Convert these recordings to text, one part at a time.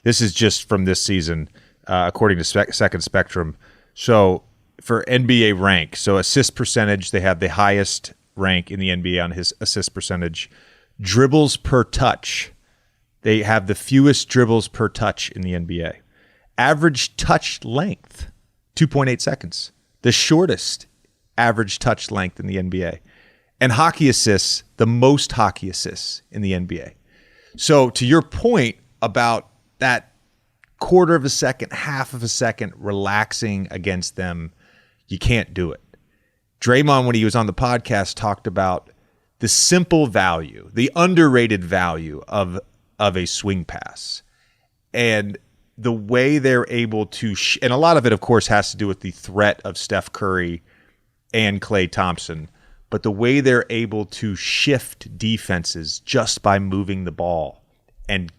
This is just from this season, according to Second Spectrum. So for NBA rank, so assist percentage, they have the highest rank in the NBA on his assist percentage. Dribbles per touch, they have the fewest dribbles per touch in the NBA. Average touch length, 2.8 seconds. The shortest average touch length in the NBA. And hockey assists, the most hockey assists in the NBA. So to your point about that quarter of a second, half of a second relaxing against them, you can't do it. Draymond, when he was on the podcast, talked about the simple value, the underrated value of a swing pass. And the way they're able to, and a lot of it, of course, has to do with the threat of Steph Curry and Klay Thompson, but the way they're able to shift defenses just by moving the ball and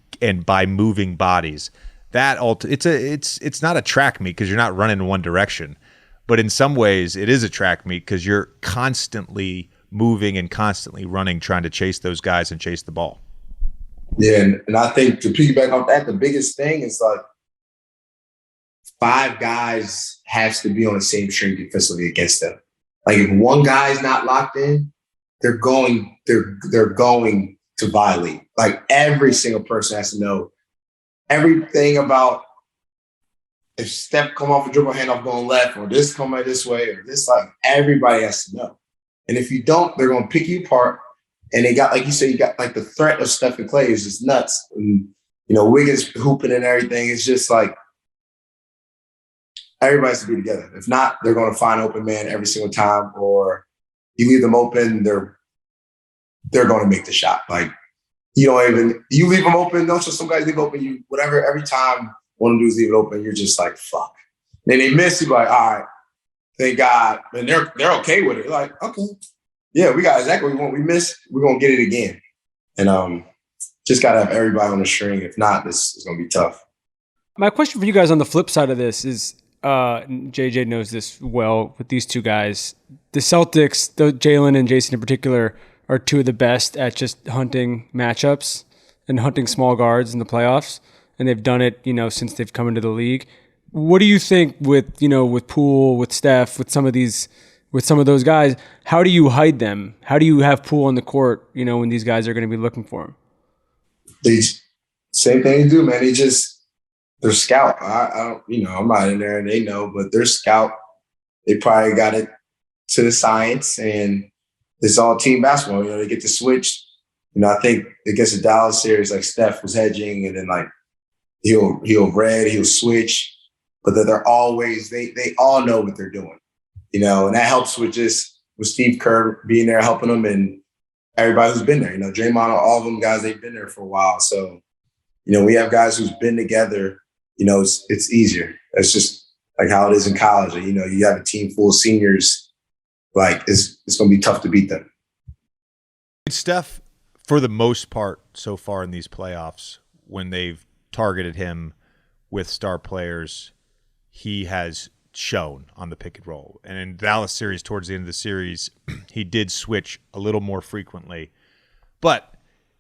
by moving bodies, it's not a track meet because you're not running in one direction, but in some ways it is a track meet because you're constantly moving and constantly running, trying to chase those guys and chase the ball. Yeah, and I think to piggyback off that, the biggest thing is like 5 guys has to be on the same string defensively against them. Like if one guy is not locked in, they're going to violate. Like every single person has to know everything about if Steph come off a dribble handoff going left or this coming this way or this, like everybody has to know. And if you don't, they're going to pick you apart. And they got, like you said, you got like the threat of Steph and Klay is just nuts. And, Wiggins hooping and everything. It's just like everybody has to be together. If not, they're going to find open man every single time, or you leave them open, they're going to make the shot. Like you leave them open. Don't just some guys leave open. Whatever. Every time one of them dudes leave it open, you're just like, fuck. Then they miss. You're like, all right, thank God. And they're okay with it. Like, okay. Yeah, we got exactly what we want. We missed. We're going to get it again. And just got to have everybody on the string. If not, this is going to be tough. My question for you guys on the flip side of this is, JJ knows this well with these two guys. The Celtics, Jalen and Jason in particular, are two of the best at just hunting matchups and hunting small guards in the playoffs. And they've done it, since they've come into the league. What do you think with Poole, with Steph, with some of those guys? How do you hide them? How do you have Poole on the court, when these guys are going to be looking for him? Same thing they do, man. They're scout. I don't, I'm not in there and they know, but they're scout. They probably got it to the science, and it's all team basketball. They get to switch. I think against the Dallas series, like Steph was hedging, and then like he'll switch, but they're always they all know what they're doing. And that helps with Steve Kerr being there helping them, and everybody who's been there. Draymond, all of them guys, they've been there for a while. So, we have guys who's been together. It's easier. It's just like how it is in college. You have a team full of seniors. Like it's going to be tough to beat them. Steph, for the most part, so far in these playoffs, when they've targeted him with star players, he has shown on the pick and roll. And in Dallas series, towards the end of the series, he did switch a little more frequently. But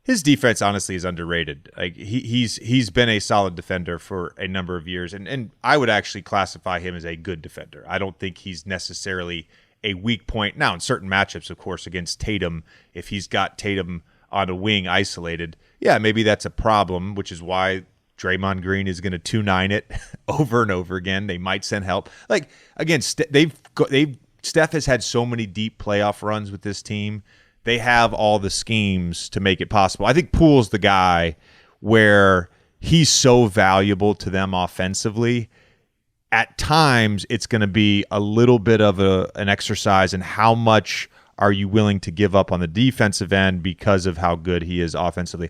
his defense, honestly, is underrated. Like he's been a solid defender for a number of years, and I would actually classify him as a good defender. I don't think he's necessarily a weak point. Now, in certain matchups, of course, against Tatum, if he's got Tatum on a wing isolated, yeah, maybe that's a problem, which is why Draymond Green is going to 2-9 it over and over again. They might send help. Like again, Steph has had so many deep playoff runs with this team. They have all the schemes to make it possible. I think Poole's the guy where he's so valuable to them offensively. At times, it's going to be a little bit of an exercise in how much are you willing to give up on the defensive end because of how good he is offensively.